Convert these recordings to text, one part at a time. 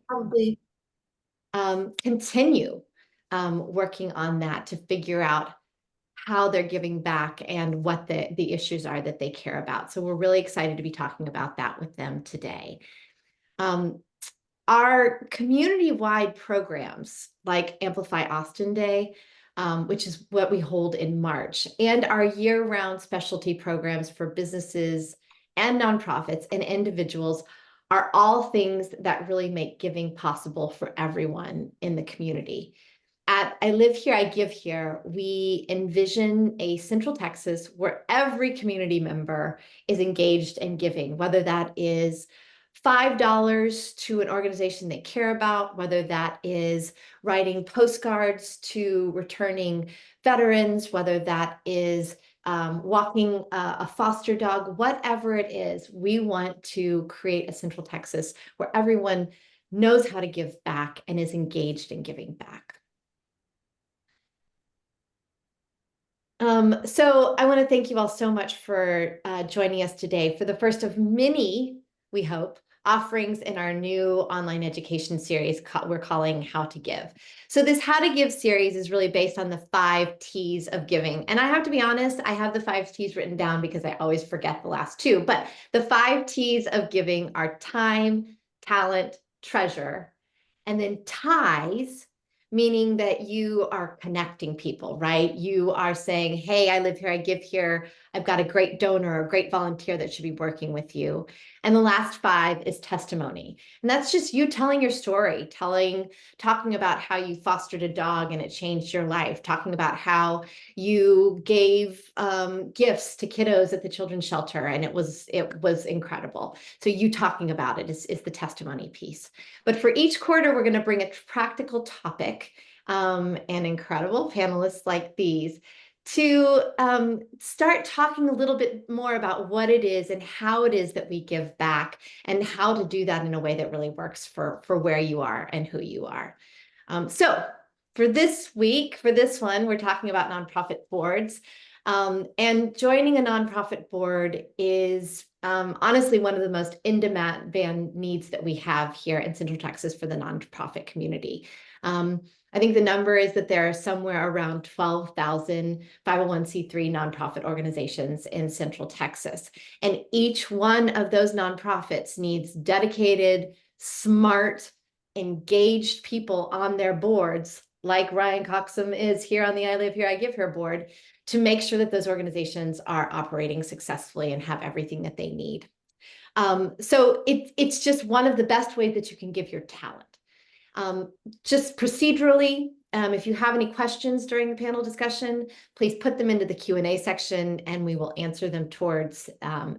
Probably continue working on that to figure out how they're giving back and what the issues are that they care about. So we're really excited to be talking about that with them today. Um, our community-wide programs like Amplify Austin Day, which is what we hold in March, and our year-round specialty programs for businesses and nonprofits and individuals are all things that really make giving possible for everyone in the community. At I Live Here, I Give Here, we envision a Central Texas where every community member is engaged in giving, whether that is $5 to an organization they care about, whether that is writing postcards to returning veterans, whether that is walking a foster dog, whatever it is, we want to create a Central Texas where everyone knows how to give back and is engaged in giving back. So I want to thank you all so much for joining us today for the first of many, we hope, offerings in our new online education series we're calling How to Give. So this How to Give series is really based on the 5 T's of giving. And I have to be honest, I have the 5 T's written down because I always forget the last 2. But the 5 T's of giving are time, talent, treasure, and then ties, meaning that you are connecting people, right? You are saying, hey, I live here, I give here. I've got a great donor, a great volunteer that should be working with you. And the last 5 is testimony. And that's just you telling your story, talking about how you fostered a dog and it changed your life, talking about how you gave gifts to kiddos at the children's shelter and it was incredible. So you talking about it is the testimony piece. But for each quarter, we're going to bring a practical topic and incredible panelists like these to start talking a little bit more about what it is and how it is that we give back and how to do that in a way that really works for where you are and who you are. So for this week, for this one, we're talking about nonprofit boards. And joining a nonprofit board is honestly one of the most in-demand needs that we have here in Central Texas for the nonprofit community. I think the number is that there are somewhere around 12,000 501c3 nonprofit organizations in Central Texas. And each one of those nonprofits needs dedicated, smart, engaged people on their boards, like Ryan Coaxum is here on the I Live Here, I Give Here board, to make sure that those organizations are operating successfully and have everything that they need. So it's just one of the best ways that you can give your talent. Just procedurally, if you have any questions during the panel discussion, please put them into the Q&A section and we will answer them towards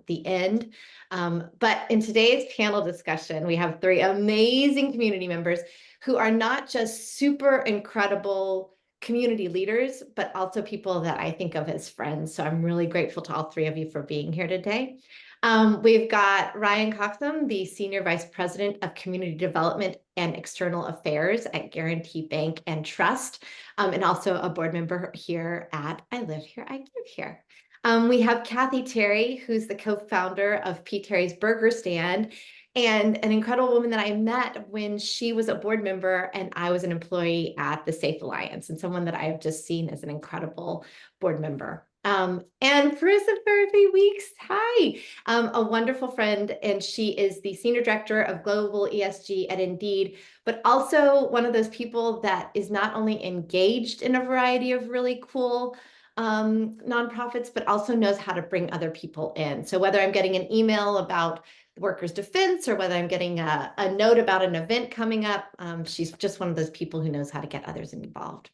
the end. But in today's panel discussion, we have 3 amazing community members who are not just super incredible community leaders, but also people that I think of as friends. So I'm really grateful to all 3 of you for being here today. We've got Ryan Coaxum, the Senior Vice President of Community Development and External Affairs at Guaranty Bank and Trust, and also a board member here at I Live Here, I Give Here. We have Kathy Terry, who's the co-founder of P. Terry's Burger Stand, and an incredible woman that I met when she was a board member and I was an employee at the Safe Alliance, and someone that I have just seen as an incredible board member. And Parisa Fatehi-Weeks, hi, a wonderful friend, and she is the Senior Director of Global ESG at Indeed, but also one of those people that is not only engaged in a variety of really cool nonprofits, but also knows how to bring other people in. So whether I'm getting an email about workers' defense or whether I'm getting a note about an event coming up, she's just one of those people who knows how to get others involved.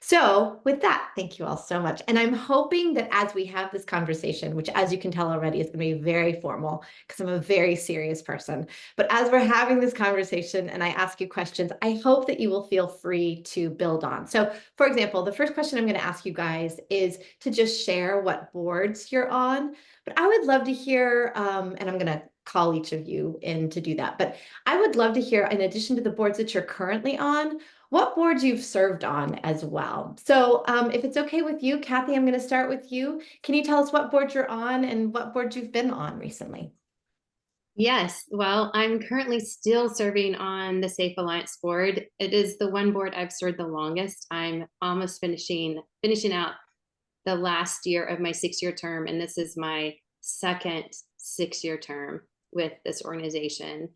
So with that, thank you all so much. And I'm hoping that as we have this conversation, which as you can tell already is going to be very formal because I'm a very serious person, but as we're having this conversation and I ask you questions, I hope that you will feel free to build on. So for example, the first question I'm going to ask you guys is to just share what boards you're on, but I would love to hear, and I'm going to call each of you in to do that, but I would love to hear, in addition to the boards that you're currently on, what boards you've served on as well. So if it's okay with you, Kathy, I'm going to start with you. Can you tell us what board you're on and what board you've been on recently? Yes, well, I'm currently still serving on the Safe Alliance board. It is the one board I've served the longest. I'm almost finishing out the last year of my 6-year term, and this is my second 6-year term with this organization.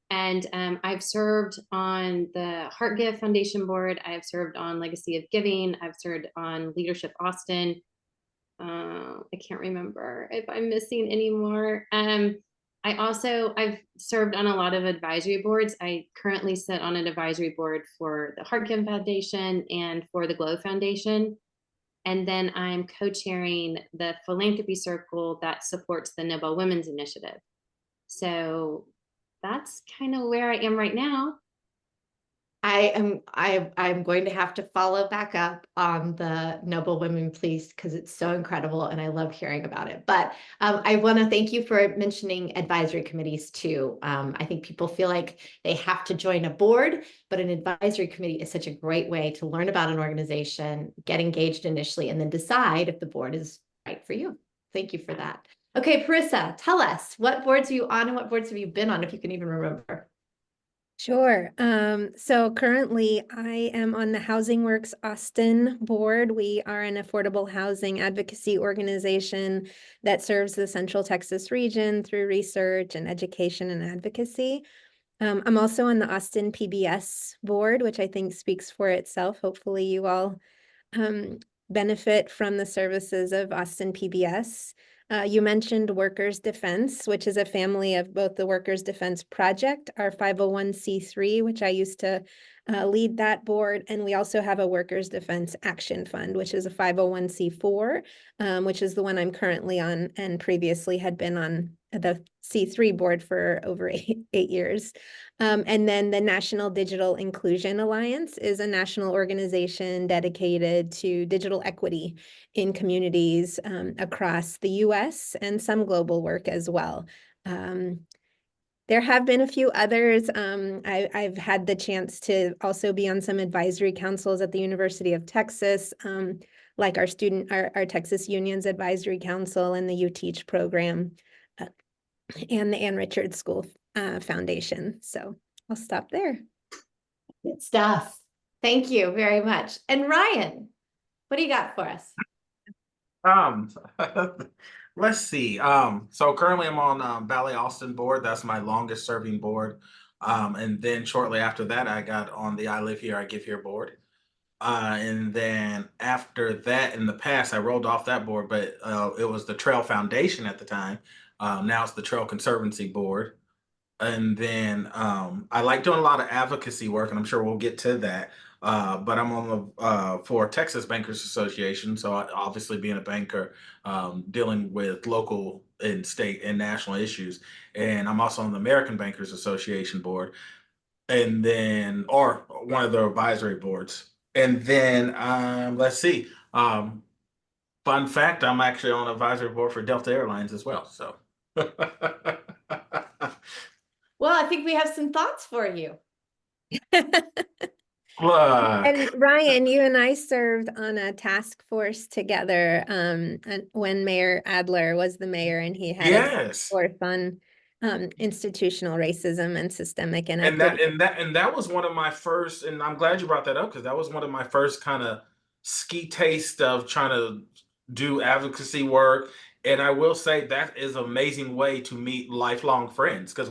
And I've served on the Heart Give Foundation board. I've served on Legacy of Giving. I've served on Leadership Austin. I can't remember if I'm missing any more. I've served on a lot of advisory boards. I currently sit on an advisory board for the Heart Give Foundation and for the Glow Foundation. And then I'm co-chairing the philanthropy circle that supports the Nobel Women's Initiative. So that's kind of where I am right now. I'm going to have to follow back up on the Noble Women, please, because it's so incredible and I love hearing about it. But I want to thank you for mentioning advisory committees too. I think people feel like they have to join a board, but an advisory committee is such a great way to learn about an organization, get engaged initially, and then decide if the board is right for you. Thank you for that. Okay, Parisa, tell us, what boards are you on and what boards have you been on, if you can even remember? Sure. So currently I am on the Housing Works Austin board. We are an affordable housing advocacy organization that serves the Central Texas region through research and education and advocacy. I'm also on the Austin PBS board, which I think speaks for itself. Hopefully you all um, benefit from the services of Austin PBS. You mentioned Workers Defense, which is a family of both the Workers Defense Project, our 501c3, which I used to lead that board. And we also have a Workers Defense Action Fund, which is a 501c4, which is the one I'm currently on and previously had been on the C3 board for over eight years. And then the National Digital Inclusion Alliance is a national organization dedicated to digital equity in communities across the US and some global work as well. There have been a few others. I've had the chance to also be on some advisory councils at the University of Texas, like our Texas Unions Advisory Council and the You Teach program, and the Ann Richards School Foundation. So I'll stop there. Good stuff. Thank you very much. And Ryan, what do you got for us? Um, let's see. So currently I'm on Ballet Austin board. That's my longest serving board. And then shortly after that, I got on the I Live Here, I Give Here board. And then after that, in the past, I rolled off that board, but it was the Trail Foundation at the time. Now it's the Trail Conservancy board. And then I like doing a lot of advocacy work, and I'm sure we'll get to that. But I'm on the for Texas Bankers Association, so obviously being a banker, dealing with local and state and national issues, and I'm also on the American Bankers Association board, and then or one of the advisory boards. And then let's see, fun fact, I'm actually on advisory board for Delta Airlines as well. So. Well, I think we have some thoughts for you. Look. And Ryan, you and I served on a task force together and when Mayor Adler was the mayor, and he had a task Yes. force on institutional racism and systemic And inequity. that was one of my first, and I'm glad you brought that up because that was one of my first kind of ski taste of trying to do advocacy work. And I will say that is an amazing way to meet lifelong friends because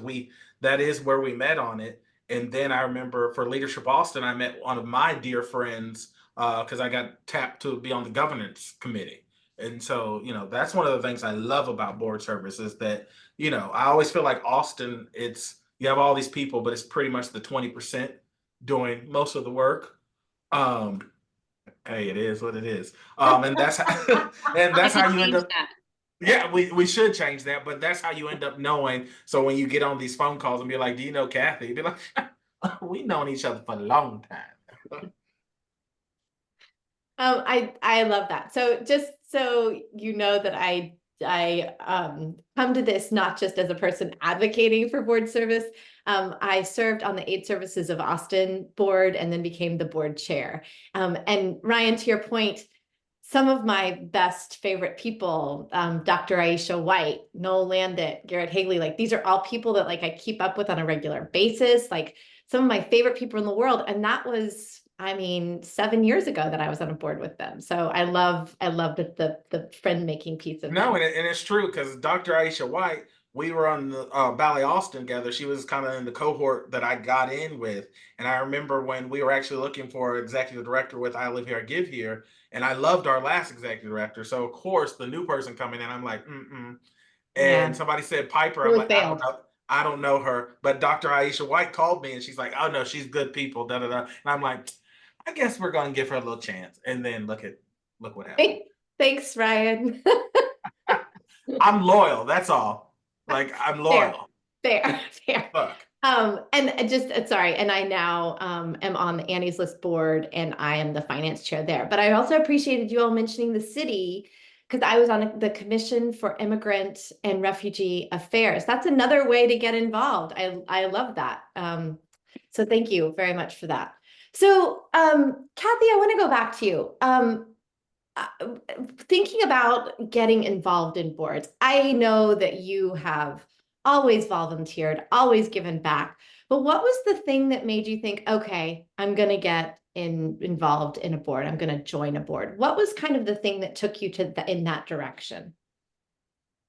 that is where we met on it. And then I remember for Leadership Austin, I met one of my dear friends because I got tapped to be on the governance committee. And so, that's one of the things I love about board service is that, I always feel like Austin, you have all these people, but it's pretty much the 20% doing most of the work. Hey, it is what it is. And that's and I that's how could you end change up. that. Yeah, we should change that, but that's how you end up knowing. So when you get on these phone calls and be like, "Do you know Kathy?" You'd be like, "We've known each other for a long time." I love that. So just so you know that I come to this not just as a person advocating for board service. I served on the Aid Services of Austin board and then became the board chair. And Ryan, to your point, some of my best favorite people, Dr. Aisha White, Noel Landit, Garrett Hagley, like these are all people that like I keep up with on a regular basis, like some of my favorite people in the world. And that was, I mean, 7 years ago that I was on a board with them. So I love the friend making piece of No, that. and it's true because Dr. Aisha White, we were on the Ballet Austin together. She was kind of in the cohort that I got in with. And I remember when we were actually looking for executive director with I Live Here, I Give Here. And I loved our last executive director. So, of course, the new person coming in, I'm like, mm-mm. Yeah, And somebody said Piper. I'm really like, I don't failed. know. I don't know her. But Dr. Aisha White called me and she's like, oh, no, she's good people. Da, da, da. And I'm like, I guess we're going to give her a little chance. And then look what happened. Thanks, Ryan. I'm loyal. That's all. Like I'm loyal. Fair. Fuck. And just sorry, and I now am on the Annie's List board, and I am the finance chair there. But I also appreciated you all mentioning the city because I was on the Commission for Immigrant and Refugee Affairs. That's another way to get involved. I love that. So thank you very much for that. So Kathy, I want to go back to you. Thinking about getting involved in boards, I know that you have always volunteered, always given back, but what was the thing that made you think, okay, I'm going to get involved in a board, I'm going to join a board? What was kind of the thing that took you to in that direction?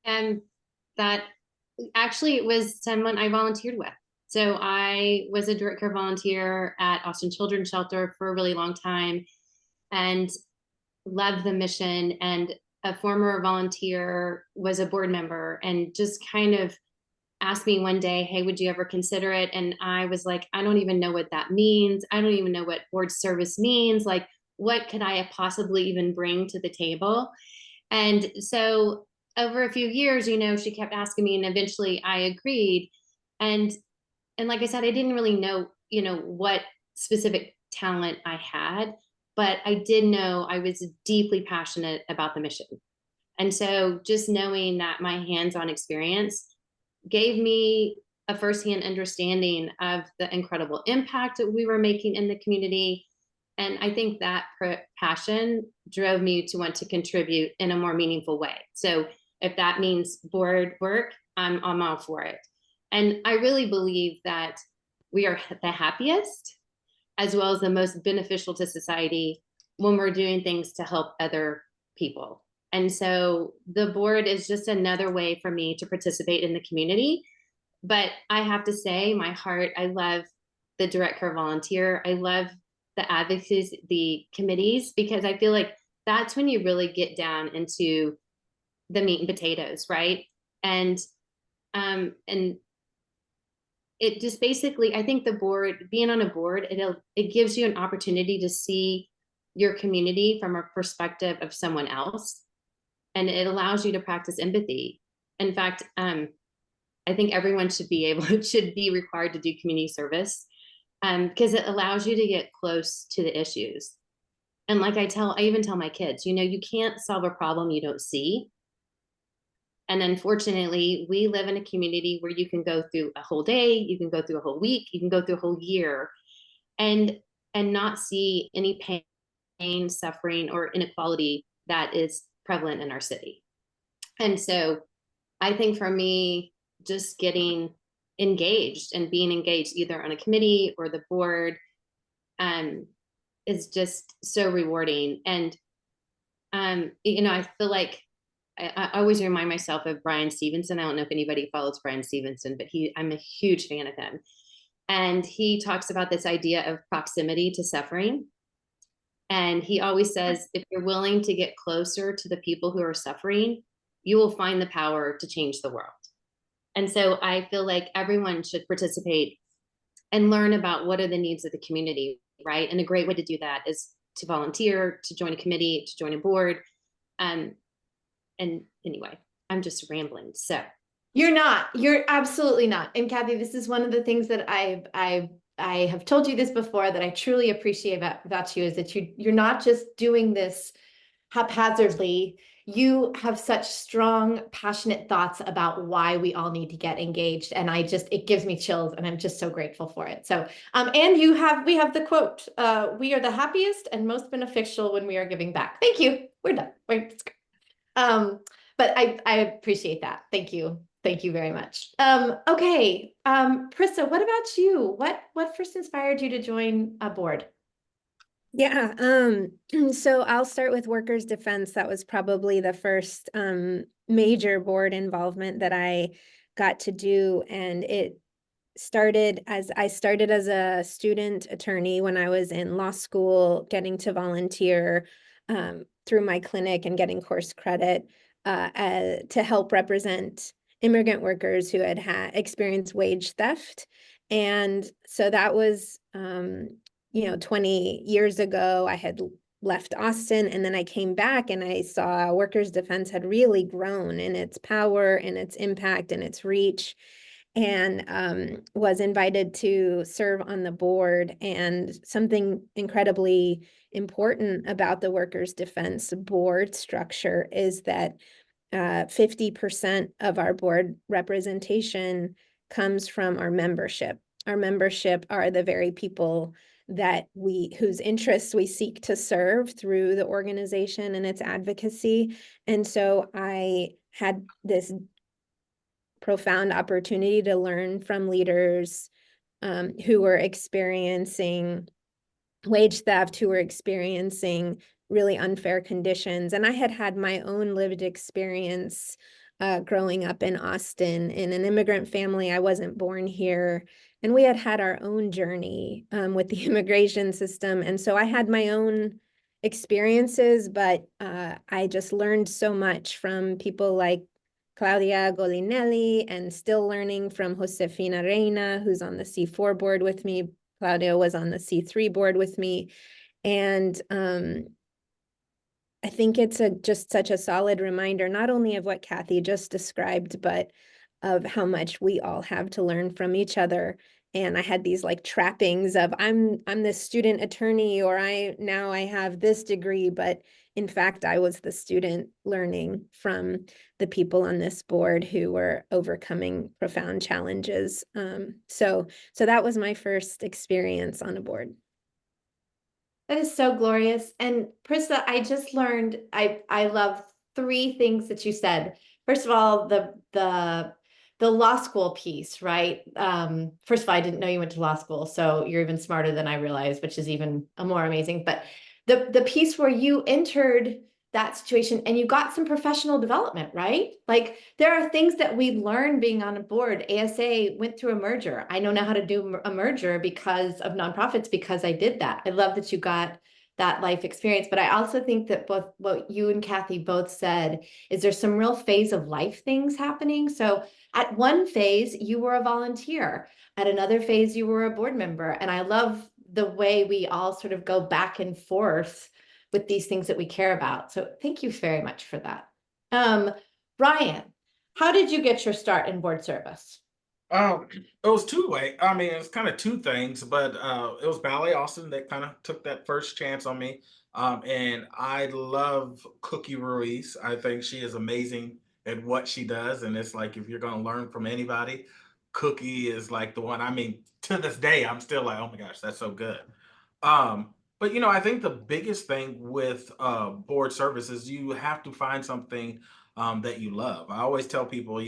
And that actually it was someone I volunteered with. So I was a direct care volunteer at Austin Children's Shelter for a really long time and loved the mission. And a former volunteer was a board member and just kind of asked me one day, hey, would you ever consider it? And I was like, I don't even know what that means. I don't even know what board service means. Like, what could I possibly even bring to the table? And so over a few years, you know, she kept asking me and eventually I agreed. And like I said, I didn't really know, you know, what specific talent I had, but I did know I was deeply passionate about the mission. And so just knowing that my hands-on experience gave me a firsthand understanding of the incredible impact that we were making in the community. And I think that passion drove me to want to contribute in a more meaningful way. So if that means board work, I'm all for it. And I really believe that we are the happiest as well as the most beneficial to society when we're doing things to help other people. And so the board is just another way for me to participate in the community. But I have to say, my heart, I love the direct care volunteer. I love the advocacy, the committees, because I feel like that's when you really get down into the meat and potatoes, right? And it just basically, I think the board, being on a board, it gives you an opportunity to see your community from a perspective of someone else. And it allows you to practice empathy. In fact, I think everyone should be required to do community service because it allows you to get close to the issues. And like I even tell my kids, you know, you can't solve a problem you don't see. And unfortunately, we live in a community where you can go through a whole day, you can go through a whole week, you can go through a whole year and not see any pain, suffering, or inequality that is prevalent in our city. And so I think for me, just getting engaged and being engaged either on a committee or the board is just so rewarding. And, you know, I feel like I always remind myself of Brian Stevenson. I don't know if anybody follows Brian Stevenson, but I'm a huge fan of him. And he talks about this idea of proximity to suffering. And he always says, if you're willing to get closer to the people who are suffering, you will find the power to change the world. And so I feel like everyone should participate and learn about what are the needs of the community, right? And a great way to do that is to volunteer, to join a committee, to join a board. And anyway, I'm just rambling. So You're absolutely not. And Kathy, this is one of the things that I have told you this before that I truly appreciate about you is that you're not just doing this haphazardly. you have such strong, passionate thoughts about why we all need to get engaged. And it gives me chills, and I'm just so grateful for it. So, and we have the quote, we are the happiest and most beneficial when we are giving back. Thank you. We're done. But I appreciate that. Thank you. Thank you very much. Okay. Parisa, what about you? What first inspired you to join a board? Yeah, so I'll start with workers' defense. That was probably the first major board involvement that I got to do. And I started as a student attorney when I was in law school, getting to volunteer through my clinic and getting course credit to help represent immigrant workers who had experienced wage theft. And so that was 20 years ago. I had left Austin, and then I came back and I saw workers' defense had really grown in its power and its impact and its reach, and was invited to serve on the board. And something incredibly important about the workers' defense board structure is that 50% of our board representation comes from our membership. Our membership are the very people whose interests we seek to serve through the organization and its advocacy. And so I had this profound opportunity to learn from leaders who were experiencing wage theft, who were experiencing really unfair conditions. And I had my own lived experience growing up in Austin in an immigrant family. I wasn't born here. And we had our own journey with the immigration system. And so I had my own experiences, but I just learned so much from people like Claudia Golinelli, and still learning from Josefina Reina, who's on the C4 board with me. Claudia was on the C3 board with me. And I think it's just such a solid reminder, not only of what Kathy just described, but of how much we all have to learn from each other. And I had these like trappings of I'm this student attorney, or now I have this degree, but in fact, I was the student learning from the people on this board who were overcoming profound challenges. So that was my first experience on a board. That is so glorious. And Parisa, I just learned, I love three things that you said. First of all, the law school piece, right? First of all, I didn't know you went to law school, so you're even smarter than I realized, which is even more amazing. But the piece where you entered that situation and you got some professional development, right? Like there are things that we learn being on a board. ASA went through a merger. I know now how to do a merger because of nonprofits, because I did that. I love that you got that life experience. But I also think that both what you and Kathy both said is there's some real phase of life things happening. So at one phase, you were a volunteer. At another phase, you were a board member. And I love the way we all sort of go back and forth with these things that we care about. So thank you very much for that. Ryan, how did you get your start in board service? It was two-way. I mean, it was kind of two things, but it was Ballet Austin that kind of took that first chance on me. And I love Cookie Ruiz. I think she is amazing at what she does. And it's like if you're going to learn from anybody, Cookie is like the one. I mean, to this day, I'm still like, oh my gosh, that's so good. But I think the biggest thing with board service is you have to find something that you love. I always tell people,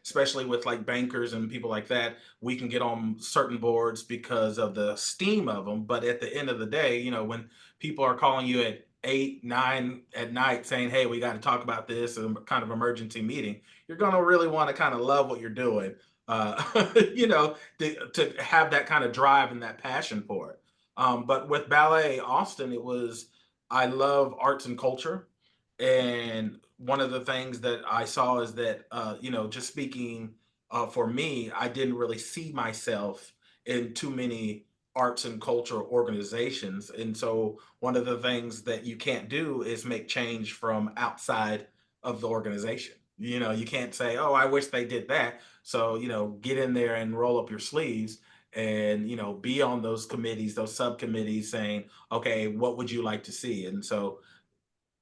especially with like bankers and people like that, we can get on certain boards because of the steam of them. But at the end of the day, when people are calling you at 8, 9 at night saying, hey, we got to talk about this kind of emergency meeting, you're going to really want to kind of love what you're doing, to have that kind of drive and that passion for it. But with Ballet Austin, I love arts and culture. And one of the things that I saw is that, just speaking for me, I didn't really see myself in too many arts and culture organizations. And so one of the things that you can't do is make change from outside of the organization. You can't say, oh, I wish they did that. So, get in there and roll up your sleeves and be on those committees, those subcommittees, saying, okay, what would you like to see? And so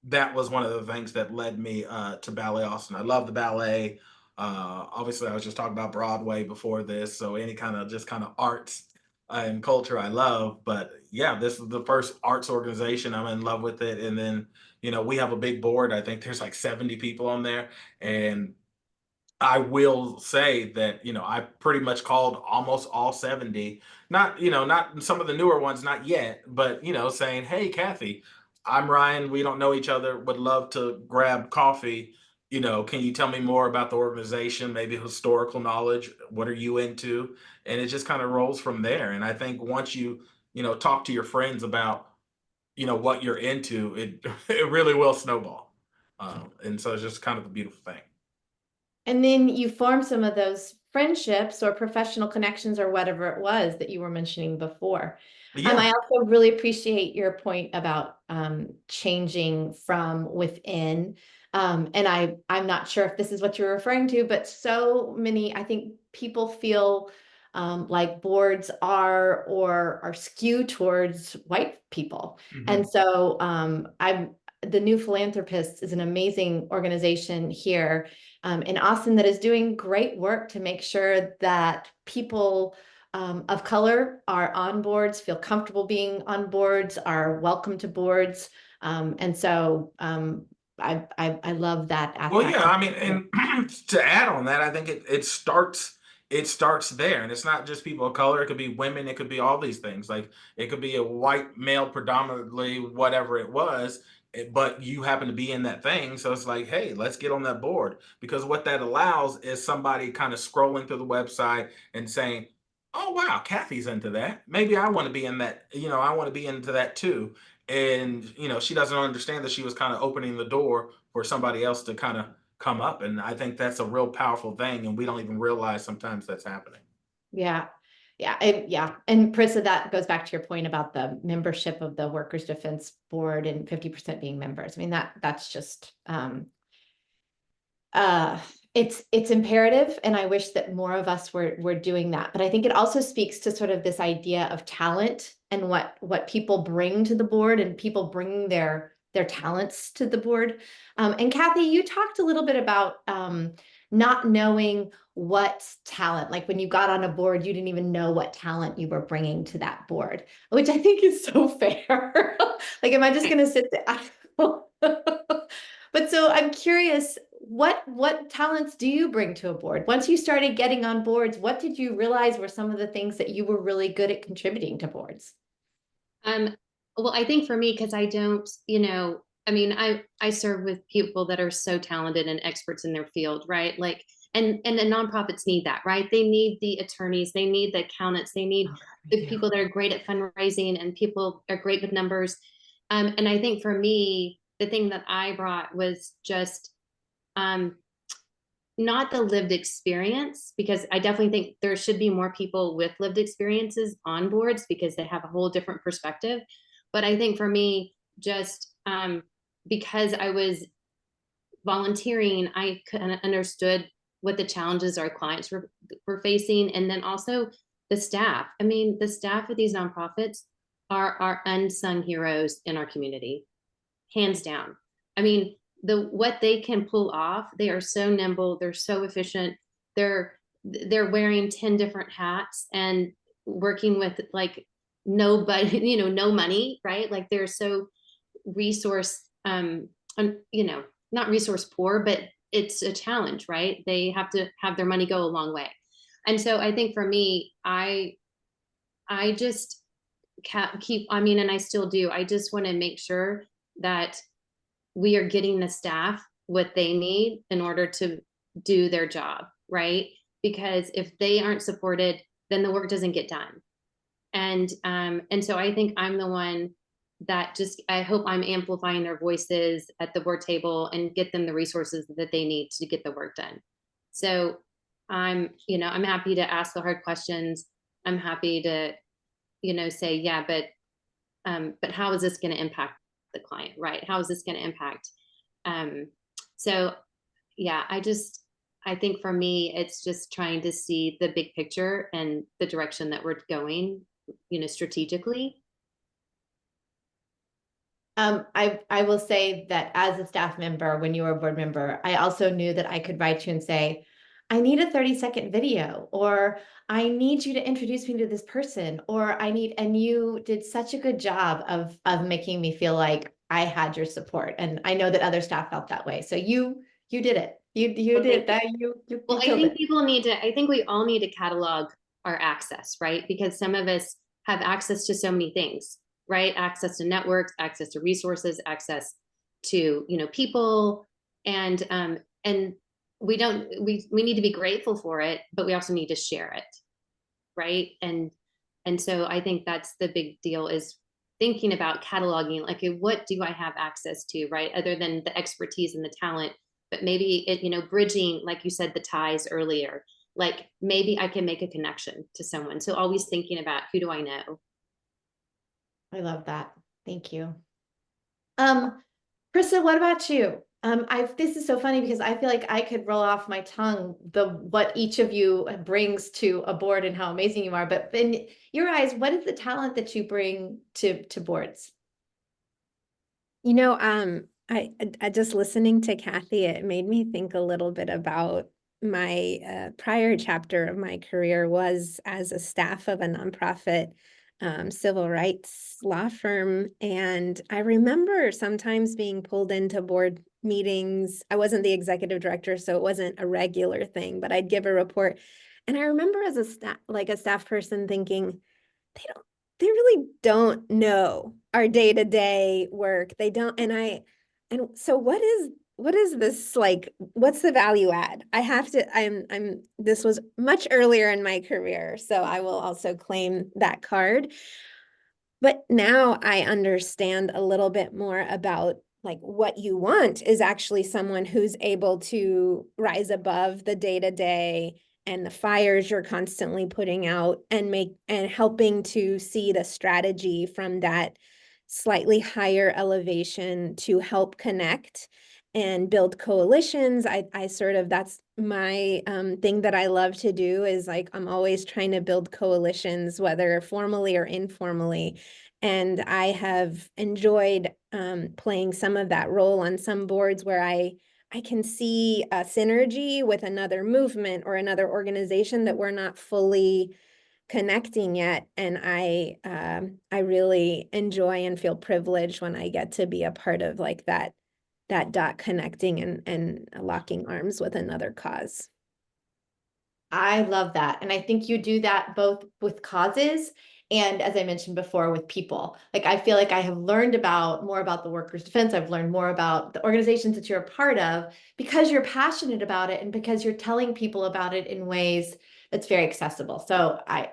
that was one of the things that led me to Ballet Austin. I love the ballet. Obviously, I was just talking about Broadway before this, so any kind of just kind of arts and culture I love. But yeah, this is the first arts organization. I'm in love with it. And then, we have a big board. I think there's like 70 people on there. And I will say that, I pretty much called almost all 70, not some of the newer ones, not yet, but, saying, hey, Kathy, I'm Ryan. We don't know each other. Would love to grab coffee. Can you tell me more about the organization, maybe historical knowledge? What are you into? And it just kind of rolls from there. And I think once you, talk to your friends about, what you're into, it, it really will snowball. And so it's just kind of a beautiful thing. And then you form some of those friendships or professional connections or whatever it was that you were mentioning before. Yeah. I also really appreciate your point about changing from within. And I'm not sure if this is what you're referring to, but so many, I think people feel like boards are or are skewed towards white people. And so the New Philanthropists is an amazing organization here in Austin that is doing great work to make sure that people of color are on boards, feel comfortable being on boards, are welcome to boards. And so I love that aspect. Well, yeah, I mean, and to add on that, I think it starts there, and it's not just people of color. It could be women. It could be all these things. Like it could be a white male, predominantly, whatever it was. But you happen to be in that thing, so it's like, hey, let's get on that board, because what that allows is somebody kind of scrolling through the website and saying, "Oh wow, Kathy's into that. Maybe I want to be in that. I want to be into that too." And she doesn't understand that she was kind of opening the door for somebody else to kind of come up. And I think that's a real powerful thing, and we don't even realize sometimes that's happening. Yeah. Yeah. And Parisa, that goes back to your point about the membership of the Workers' Defense Board and 50% being members. I mean, that's just it's imperative, and I wish that more of us were doing that. But I think it also speaks to sort of this idea of talent and what people bring to the board, and people bringing their talents to the board. And Kathy, you talked a little bit about not knowing what talent, like when you got on a board, you didn't even know what talent you were bringing to that board, which I think is so fair. Like, am I just going to sit there? But so I'm curious, what talents do you bring to a board? Once you started getting on boards, what did you realize were some of the things that you were really good at contributing to boards? Well, I think for me, because I don't, I mean, I serve with people that are so talented and experts in their field, right? Like, and the nonprofits need that, right? They need the attorneys, they need the accountants, they need the people that are great at fundraising, and people are great with numbers. And I think for me, the thing that I brought was just not the lived experience, because I definitely think there should be more people with lived experiences on boards because they have a whole different perspective. But I think for me, just because I was volunteering, I kind of understood what the challenges our clients were facing. And then also the staff. I mean, the staff of these nonprofits are our unsung heroes in our community, hands down. I mean, what they can pull off, they are so nimble, they're so efficient, they're wearing 10 different hats and working with like nobody, no money, right? Like they're so resource not resource poor, but it's a challenge, right? They have to have their money go a long way. And so I think for me, I just keep, I mean, and I still do, I just want to make sure that we are getting the staff what they need in order to do their job, right? Because if they aren't supported, then the work doesn't get done. And so I think I'm the one that just, I hope I'm amplifying their voices at the board table and get them the resources that they need to get the work done. So I'm happy to ask the hard questions. I'm happy to, say, yeah, but how is this going to impact the client, right? How is this going to impact? So yeah, I think for me, it's just trying to see the big picture and the direction that we're going, strategically. I will say that as a staff member, when you were a board member, I also knew that I could write you and say, I need a 30-second video, or I need you to introduce me to this person, or and you did such a good job of making me feel like I had your support. And I know that other staff felt that way. So you did it. You Well, did thank that. you. You Well, I killed think it. people need to, I think we all need to catalog our access, right? Because some of us have access to so many things, right? Access to networks, access to resources, access to, you know, people, and we don't, we need to be grateful for it, but we also need to share it, right? And so I think that's the big deal, is thinking about cataloging, like, okay, what do I have access to, right? Other than the expertise and the talent, but maybe it, you know, bridging, like you said, the ties earlier, like maybe I can make a connection to someone. So always thinking about, who do I know? I love that. Thank you. Parisa, what about you? This is so funny because I feel like I could roll off my tongue what each of you brings to a board and how amazing you are. But in your eyes, what is the talent that you bring to boards? You know, I just listening to Kathy, it made me think a little bit about my prior chapter of my career was as a staff of a nonprofit civil rights law firm. And I remember sometimes being pulled into board meetings. I wasn't the executive director, so it wasn't a regular thing, but I'd give a report. And I remember as a staff person thinking, they really don't know our day-to-day work. They don't, and so what is this, like, what's the value add? I have to, this was much earlier in my career, so I will also claim that card. But now I understand a little bit more about, like, what you want is actually someone who's able to rise above the day-to-day and the fires you're constantly putting out, and helping to see the strategy from that slightly higher elevation to help connect and build coalitions. I sort of, that's my thing that I love to do, is like, I'm always trying to build coalitions, whether formally or informally. And I have enjoyed playing some of that role on some boards where I can see a synergy with another movement or another organization that we're not fully connecting yet. And I really enjoy and feel privileged when I get to be a part of, like, that dot connecting and locking arms with another cause. I love that. And I think you do that both with causes and, as I mentioned before, with people. Like, I feel like I have learned more about the workers' defense. I've learned more about the organizations that you're a part of because you're passionate about it and because you're telling people about it in ways that's very accessible. So I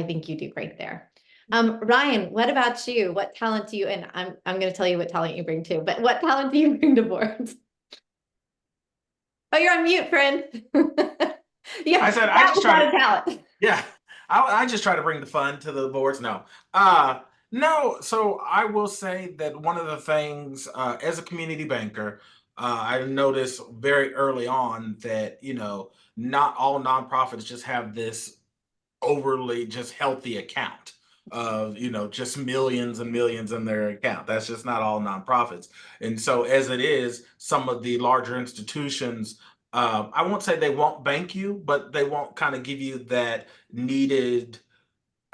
think you do great there. Ryan, what about you? What talent do you, and I'm going to tell you what talent you bring too, but what talent do you bring to boards? Oh, you're on mute, friend. Yeah, I said I just try to talent. Yeah, I just try to bring the fun to the boards. No, no. So I will say that one of the things, as a community banker, I noticed very early on that, you know, not all nonprofits just have this overly just healthy account of, you know, just millions and millions in their account. That's just not all nonprofits. And so as it is, some of the larger institutions, I won't say they won't bank you, but they won't kind of give you that needed,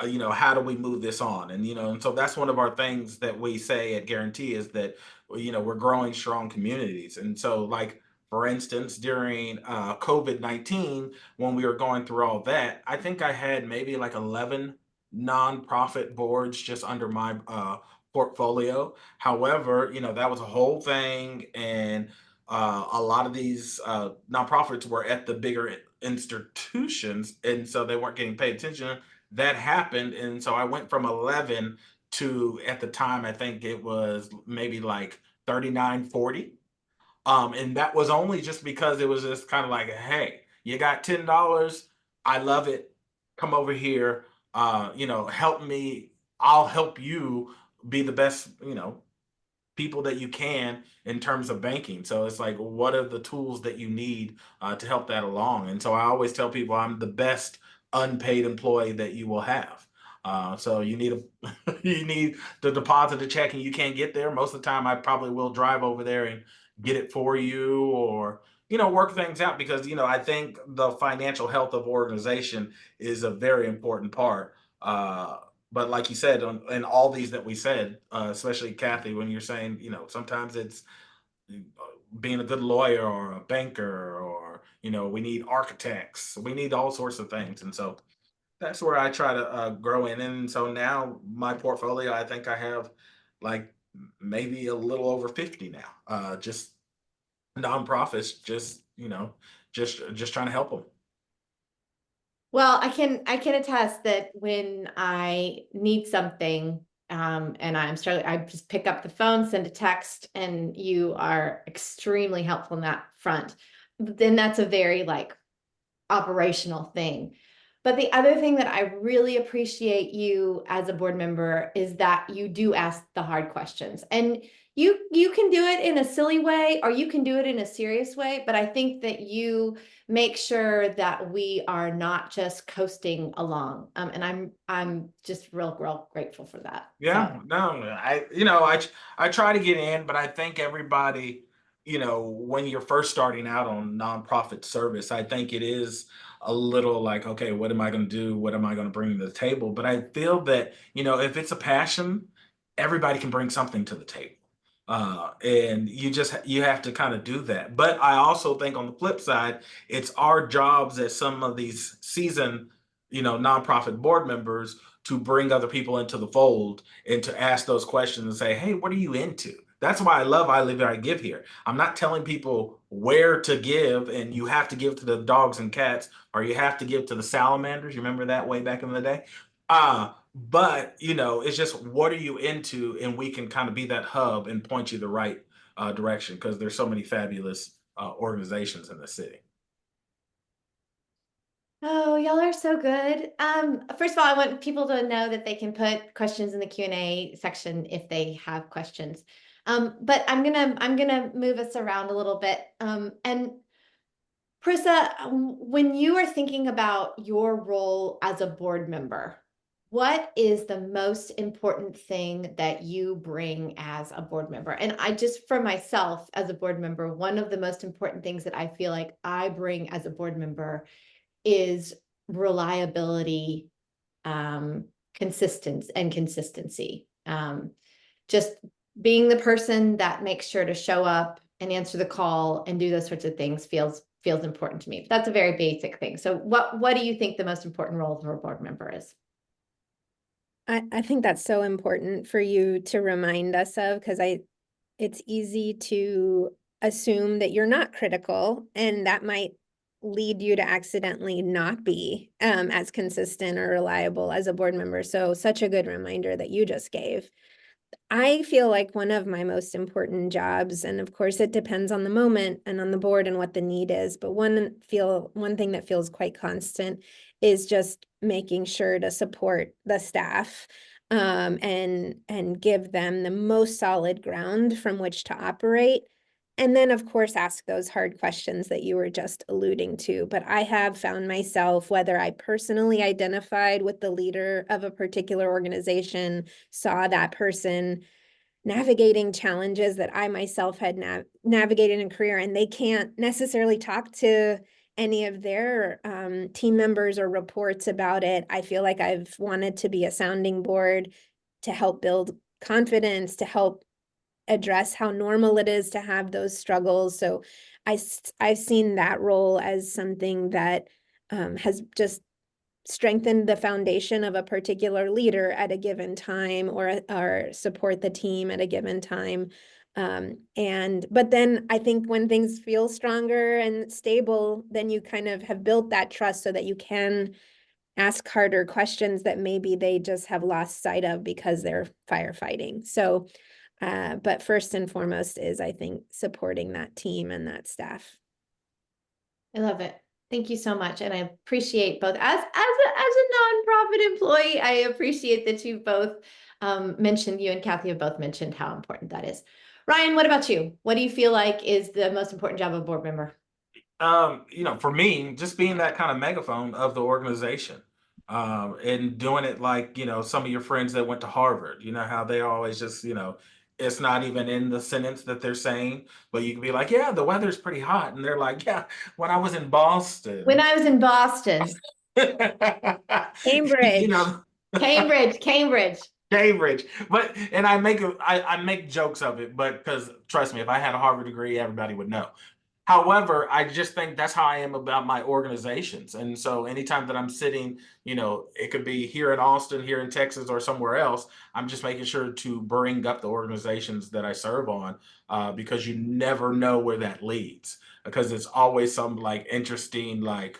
you know, how do we move this on? And, you know, and so that's one of our things that we say at Guarantee is that, well, you know, we're growing strong communities. And so, like, for instance, during COVID-19, when we were going through all that, I think I had maybe like 11 nonprofit boards just under my portfolio. However, you know, that was a whole thing. And a lot of these nonprofits were at the bigger institutions. And so they weren't getting paid attention. That happened, and so I went from 11 to, at the time, I think it was maybe like 39, 40. And that was only just because it was just kind of like, hey, you got $10. I love it. Come over here. You know, help me. I'll help you be the best, you know, people that you can in terms of banking. So it's like, what are the tools that you need to help that along? And so I always tell people I'm the best unpaid employee that you will have. So you need you need to deposit a check and you can't get there. Most of the time I probably will drive over there and get it for you, or work things out, because I think the financial health of organization is a very important part. But like you said, in all these that we said, especially Kathy, when you're saying, sometimes it's being a good lawyer or a banker, or we need architects, we need all sorts of things. And so that's where I try to grow in. And so now my portfolio, I think I have like maybe a little over 50 now, just nonprofits, just trying to help them. Well, I can attest that when I need something, and I'm struggling, I just pick up the phone, send a text, and you are extremely helpful in that front. Then that's a very like operational thing. But the other thing that I really appreciate you as a board member is that you do ask the hard questions. And you can do it in a silly way, or you can do it in a serious way, but I think that you make sure that we are not just coasting along. And I'm just real grateful for that. Yeah, So. no, I try to get in, but I think everybody, when you're first starting out on nonprofit service, I think it is a little like, okay, what am I going to do? What am I going to bring to the table? But I feel that, if it's a passion, everybody can bring something to the table. And you have to kind of do that. But I also think on the flip side, it's our jobs as some of these seasoned, nonprofit board members to bring other people into the fold and to ask those questions and say, hey, what are you into? That's why I love I Live, I Give here. I'm not telling people where to give and you have to give to the dogs and cats, or you have to give to the salamanders. You remember that way back in the day? But it's just, what are you into? And we can kind of be that hub and point you the right direction, because there's so many fabulous organizations in the city. Oh, y'all are so good. First of all, I want people to know that they can put questions in the Q&A section if they have questions. But I'm gonna move us around a little bit. And Parisa, when you are thinking about your role as a board member, what is the most important thing that you bring as a board member? And I just, for myself as a board member, one of the most important things that I feel like I bring as a board member is reliability, consistency. Just being the person that makes sure to show up and answer the call and do those sorts of things feels important to me. But that's a very basic thing. So what do you think the most important role of a board member is? I think that's so important for you to remind us of, because it's easy to assume that you're not critical, and that might lead you to accidentally not be as consistent or reliable as a board member. So such a good reminder that you just gave. I feel like one of my most important jobs, and of course it depends on the moment and on the board and what the need is, but one thing that feels quite constant is just making sure to support the staff and give them the most solid ground from which to operate. And then, of course, ask those hard questions that you were just alluding to. But I have found myself, whether I personally identified with the leader of a particular organization, saw that person navigating challenges that I myself had navigated in career, and they can't necessarily talk to any of their team members or reports about it. I feel like I've wanted to be a sounding board to help build confidence, to help address how normal it is to have those struggles. So I've seen that role as something that has just strengthen the foundation of a particular leader at a given time, or support the team at a given time. But then I think when things feel stronger and stable, then you kind of have built that trust so that you can ask harder questions that maybe they just have lost sight of because they're firefighting. So, but first and foremost is, I think, supporting that team and that staff. I love it. Thank you so much. And I appreciate both as a nonprofit employee, I appreciate that you both mentioned, you and Kathy have both mentioned how important that is. Ryan, what about you? What do you feel like is the most important job of a board member? For me, just being that kind of megaphone of the organization. And doing it like, some of your friends that went to Harvard, how they always just, it's not even in the sentence that they're saying, but you can be like, yeah, the weather's pretty hot. And they're like, yeah, when I was in Boston. When I was in Boston, you Cambridge. know, Cambridge. Cambridge. But and I make jokes of it, but because trust me, if I had a Harvard degree, everybody would know. However, I just think that's how I am about my organizations. And so anytime that I'm sitting, it could be here in Austin, here in Texas, or somewhere else, I'm just making sure to bring up the organizations that I serve on, because you never know where that leads. Because it's always some like interesting, like,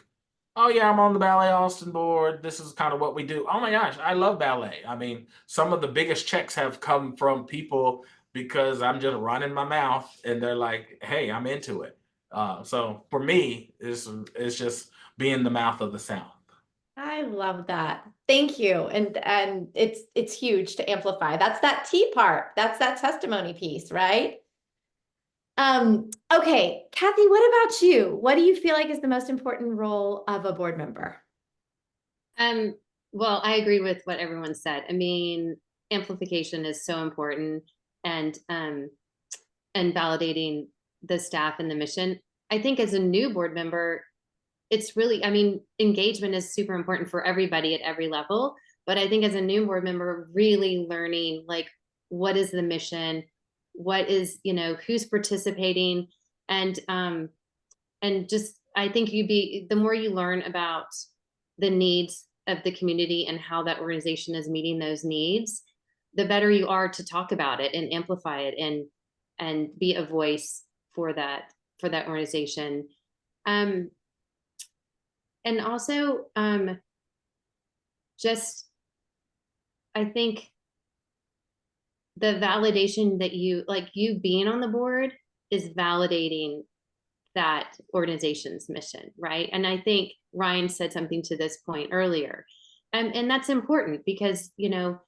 oh yeah, I'm on the Ballet Austin board. This is kind of what we do. Oh my gosh, I love ballet. I mean, some of the biggest checks have come from people because I'm just running my mouth and they're like, hey, I'm into it. So for me, it's just being the mouth of the South. I love that. Thank you. And it's huge to amplify. That's that T part. That's that testimony piece, right? Okay, Kathy, what about you? What do you feel like is the most important role of a board member? Well, I agree with what everyone said. I mean, amplification is so important, and validating the staff and the mission. I think as a new board member, it's really, I mean, engagement is super important for everybody at every level. But I think as a new board member, really learning like what is the mission, what is, who's participating, and just I think the more you learn about the needs of the community and how that organization is meeting those needs, the better you are to talk about it and amplify it and be a voice for that organization. And also just I think the validation that you being on the board is validating that organization's mission, right? And I think Ryan said something to this point earlier, and that's important because people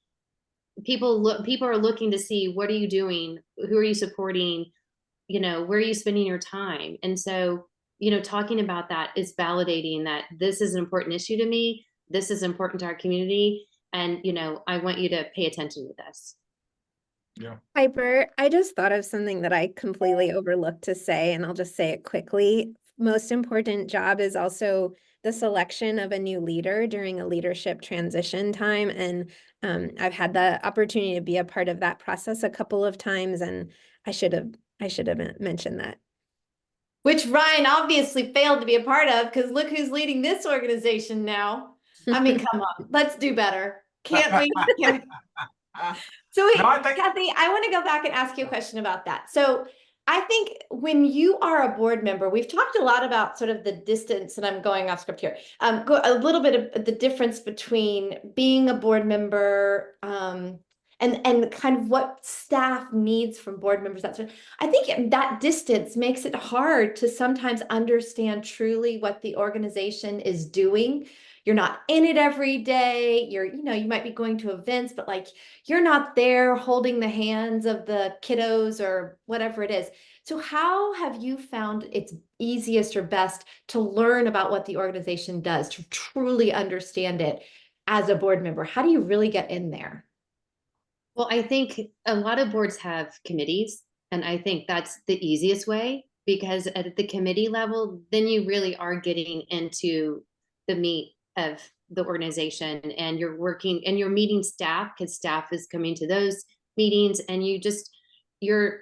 are looking to see, what are you doing, who are you supporting, where are you spending your time? And so talking about that is validating that this is an important issue to me, this is important to our community, and I want you to pay attention to this. Yeah. Piper, I just thought of something that I completely overlooked to say, and I'll just say it quickly. Most important job is also the selection of a new leader during a leadership transition time. And I've had the opportunity to be a part of that process a couple of times, and I should have mentioned that. Which Ryan obviously failed to be a part of, because look who's leading this organization now. I mean, come on, let's do better. Can't we? So wait, No, Kathy, I want to go back and ask you a question about that. So I think when you are a board member, we've talked a lot about sort of the distance, and I'm going off script here, a little bit of the difference between being a board member and kind of what staff needs from board members. I think that distance makes it hard to sometimes understand truly what the organization is doing. You're not in it every day. You might be going to events, but like you're not there holding the hands of the kiddos or whatever it is. So how have you found it's easiest or best to learn about what the organization does, to truly understand it as a board member? How do you really get in there? Well, I think a lot of boards have committees, and I think that's the easiest way, because at the committee level, then you really are getting into the meat of the organization, and you're working and you're meeting staff, because staff is coming to those meetings, and you're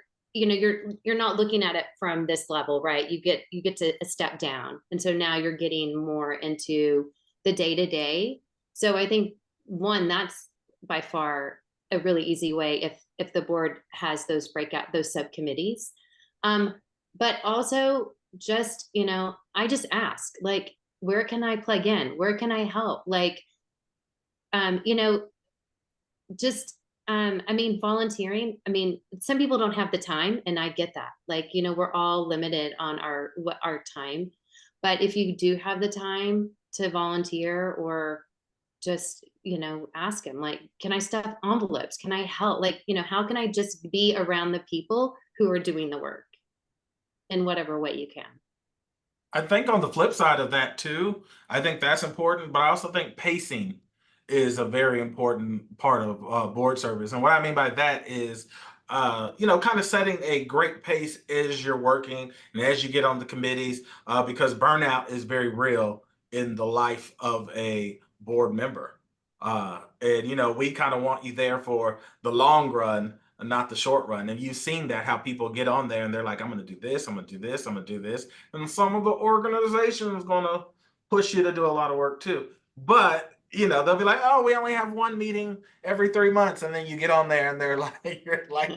not looking at it from this level, right? You get to a step down, and so now you're getting more into the day-to-day. So I think that's by far a really easy way if the board has those subcommittees. But also just, I just ask, like, where can I plug in? Where can I help? Like, just, I mean, volunteering. I mean, some people don't have the time, and I get that. Like, we're all limited on our time. But if you do have the time to volunteer, or just, ask him, like, can I stuff envelopes? Can I help? Like, how can I just be around the people who are doing the work in whatever way you can? I think on the flip side of that too, I think that's important, but I also think pacing is a very important part of board service. And what I mean by that is, kind of setting a great pace as you're working and as you get on the committees, because burnout is very real in the life of a board member. And we kind of want you there for the long run, and not the short run. And you've seen that how people get on there and they're like, I'm going to do this, I'm going to do this, I'm going to do this, and some of the organization is going to push you to do a lot of work too. But they'll be like, oh, we only have one meeting every 3 months, and then you get on there and they're like, you're like,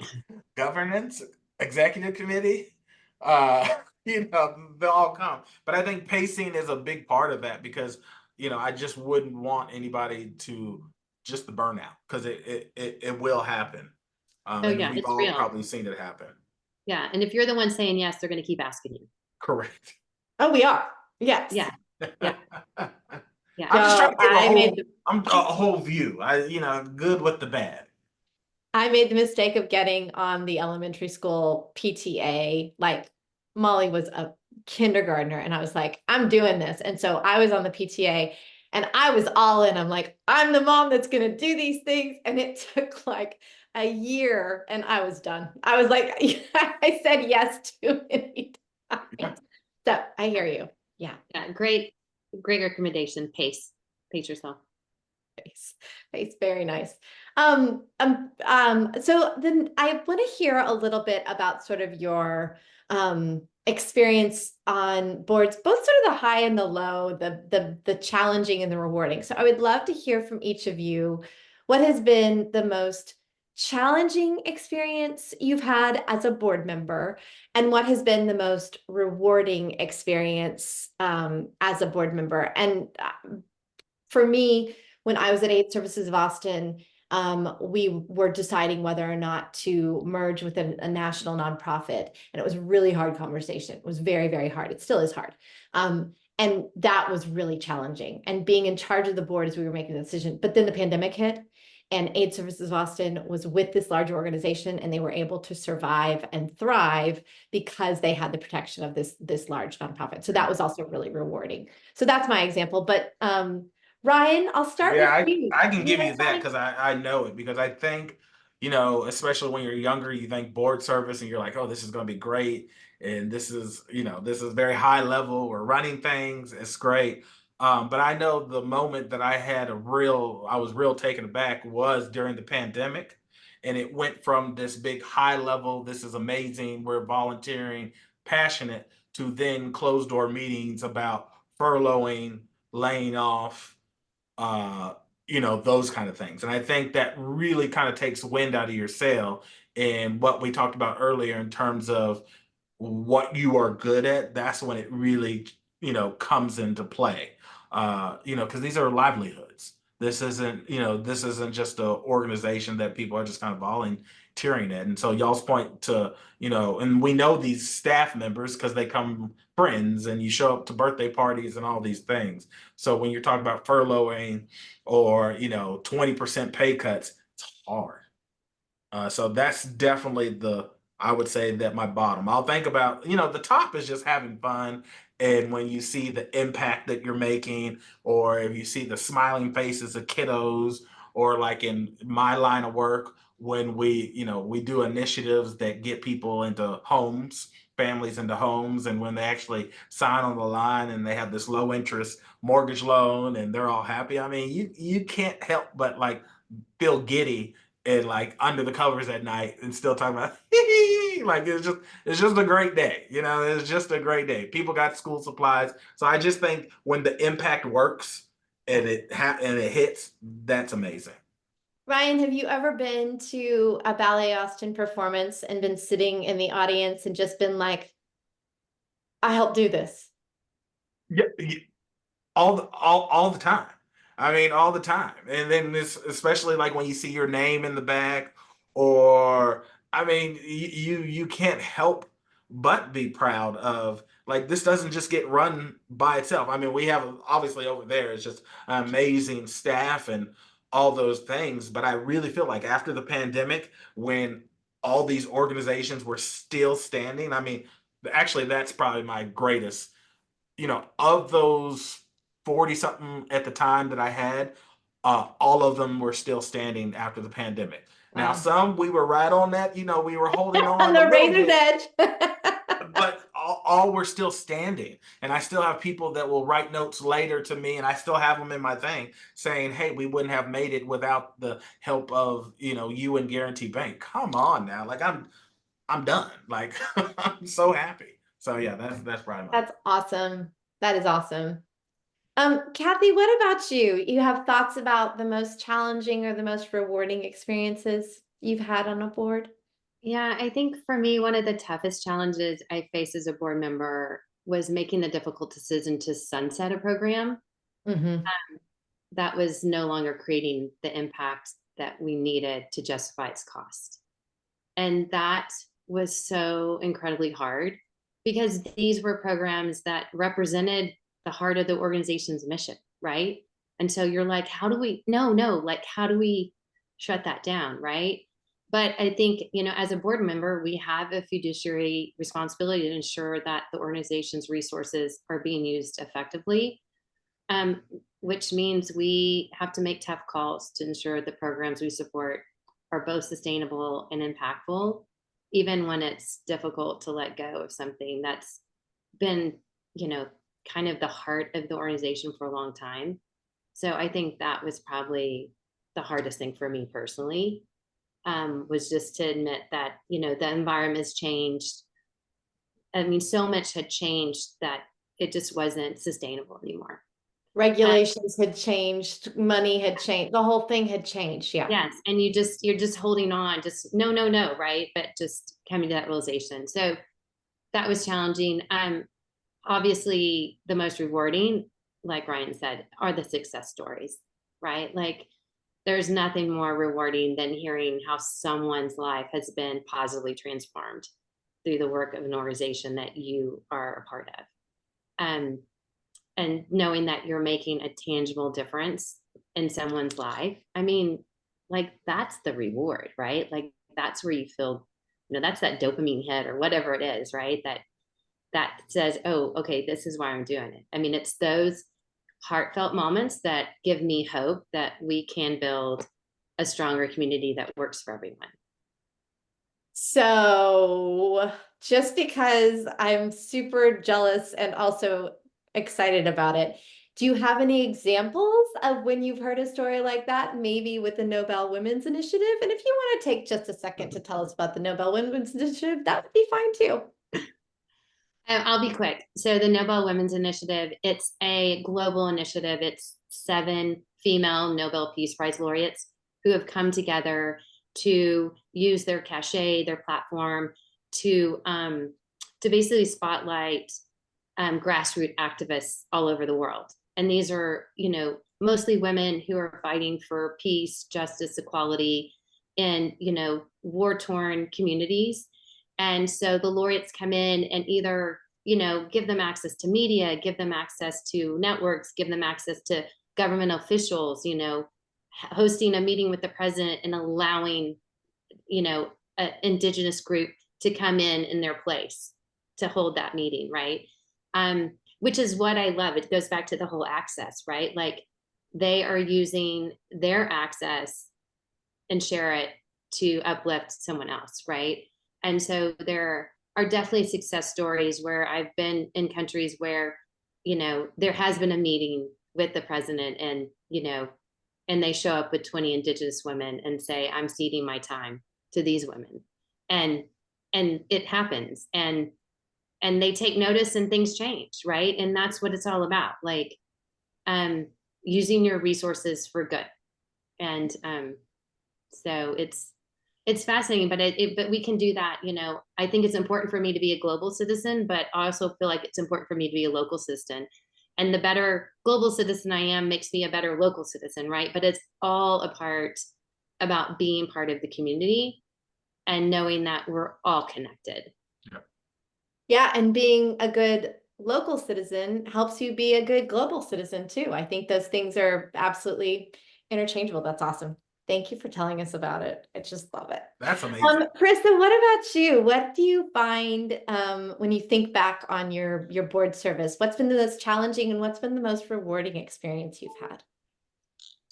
governance, executive committee, uh, they'll all come. But I think pacing is a big part of that because I just wouldn't want anybody to just the burnout because it will happen. Oh And yeah, we've it's all real. probably seen it happen. Yeah, and if you're the one saying yes, they're going to keep asking you. Correct. Oh, we are. Yes. Yeah. Yeah. Yeah. I'm just trying to give I a whole view. Good with the bad. I made the mistake of getting on the elementary school PTA. Like Molly was a kindergartner and I was like, I'm doing this. And so I was on the PTA and I was all in. I'm like, I'm the mom that's going to do these things. And it took like a year and I was done. I was like, I said yes too many times. Yeah. So I hear you. Yeah. Yeah. Great recommendation. Pace yourself. Face, very nice. So then I want to hear a little bit about sort of your experience on boards, both sort of the high and the low, the challenging and the rewarding. So I would love to hear from each of you what has been the most challenging experience you've had as a board member and what has been the most rewarding experience as a board member. And for me, when I was at AIDS Services of Austin, we were deciding whether or not to merge with a national nonprofit. And it was a really hard conversation. It was very, very hard. It still is hard. And that was really challenging. And being in charge of the board as we were making the decision. But then the pandemic hit and AIDS Services of Austin was with this larger organization and they were able to survive and thrive because they had the protection of this large nonprofit. So that was also really rewarding. So that's my example. But Ryan, I'll start with you. I can give you that because I know it because I think, especially when you're younger, you think board service and you're like, oh, this is going to be great. And this is very high level. We're running things. It's great. But I know the moment that I was real taken aback was during the pandemic. And it went from this big high level, this is amazing, we're volunteering, passionate, to then closed door meetings about furloughing, laying off, those kind of things. And I think that really kind of takes wind out of your sail. And what we talked about earlier in terms of what you are good at, that's when it really, comes into play. Because these are livelihoods. This isn't just an organization that people are just kind of volunteering at. And so y'all's point to, and we know these staff members because they come friends and you show up to birthday parties and all these things. So when you're talking about furloughing or, 20% pay cuts, it's hard. So that's definitely I would say that my bottom. I'll think about, the top is just having fun. And when you see the impact that you're making, or if you see the smiling faces of kiddos, or like in my line of work, when we do initiatives that get people into homes, families into homes, and when they actually sign on the line and they have this low interest mortgage loan and they're all happy. I mean, you can't help but like feel giddy and like under the covers at night and still talking about like it's just a great day. It's just a great day. People got school supplies. So I just think when the impact works and it hits, that's amazing. Ryan, have you ever been to a Ballet Austin performance and been sitting in the audience and just been like, I helped do this? Yeah, all the time. I mean, all the time. And then this, especially like when you see your name in the back, or I mean, you can't help but be proud of like this doesn't just get run by itself. I mean, we have obviously over there it's just amazing staff and all those things, but I really feel like after the pandemic, when all these organizations were still standing, I mean, actually that's probably my greatest of those 40 something at the time that I had, all of them were still standing after the pandemic. Now, Wow. some we were right on that, we were holding on On a the little razor's bit, edge. but all were still standing. And I still have people that will write notes later to me, and I still have them in my thing saying, hey, we wouldn't have made it without the help of, you and Guaranty Bank. Come on now. Like I'm done. Like I'm so happy. So yeah, that's probably mine. That's awesome. That is awesome. Kathy, what about you? You have thoughts about the most challenging or the most rewarding experiences you've had on a board? Yeah, I think for me, one of the toughest challenges I faced as a board member was making the difficult decision to sunset a program Mm-hmm. that was no longer creating the impact that we needed to justify its cost. And that was so incredibly hard because these were programs that represented the heart of the organization's mission, right? And so you're like, how do we, no, like, how do we shut that down, right? But I think, as a board member, we have a fiduciary responsibility to ensure that the organization's resources are being used effectively, which means we have to make tough calls to ensure the programs we support are both sustainable and impactful, even when it's difficult to let go of something that's been, kind of the heart of the organization for a long time. So I think that was probably the hardest thing for me personally, was just to admit that, the environment has changed. I mean, so much had changed that it just wasn't sustainable anymore. Regulations had changed, money had changed, the whole thing had changed. Yeah. Yes. And you're just holding on, just no, right? But just coming to that realization. So that was challenging. Obviously the most rewarding, like Ryan said, are the success stories, right? Like there's nothing more rewarding than hearing how someone's life has been positively transformed through the work of an organization that you are a part of. And knowing that you're making a tangible difference in someone's life. I mean, like that's the reward, right? Like that's where you feel, that's that dopamine hit or whatever it is, right? That says, oh, okay, this is why I'm doing it. I mean, it's those heartfelt moments that give me hope that we can build a stronger community that works for everyone. So just because I'm super jealous and also excited about it, do you have any examples of when you've heard a story like that, maybe with the Nobel Women's Initiative? And if you want to take just a second to tell us about the Nobel Women's Initiative, that would be fine too. I'll be quick. So the Nobel Women's Initiative, it's a global initiative. It's 7 female Nobel Peace Prize laureates who have come together to use their cachet, their platform to basically spotlight grassroots activists all over the world. And these are, mostly women who are fighting for peace, justice, equality in, war-torn communities. And so the laureates come in and either, give them access to media, give them access to networks, give them access to government officials, hosting a meeting with the president and allowing, an indigenous group to come in their place to hold that meeting, right? Which is what I love. It goes back to the whole access, right? Like they are using their access and share it to uplift someone else, right? And so there are definitely success stories where I've been in countries where, there has been a meeting with the president and, and they show up with 20 indigenous women and say, I'm ceding my time to these women. And it happens. And they take notice and things change, right? And that's what it's all about. Like using your resources for good. And so it's fascinating, but we can do that. I think it's important for me to be a global citizen, but I also feel like it's important for me to be a local citizen. And the better global citizen I am makes me a better local citizen, right? But it's all about being part of the community and knowing that we're all connected. Yeah, and being a good local citizen helps you be a good global citizen too. I think those things are absolutely interchangeable. That's awesome. Thank you for telling us about it. I just love it. That's amazing. Parisa, what about you? What do you find when you think back on your board service? What's been the most challenging and what's been the most rewarding experience you've had?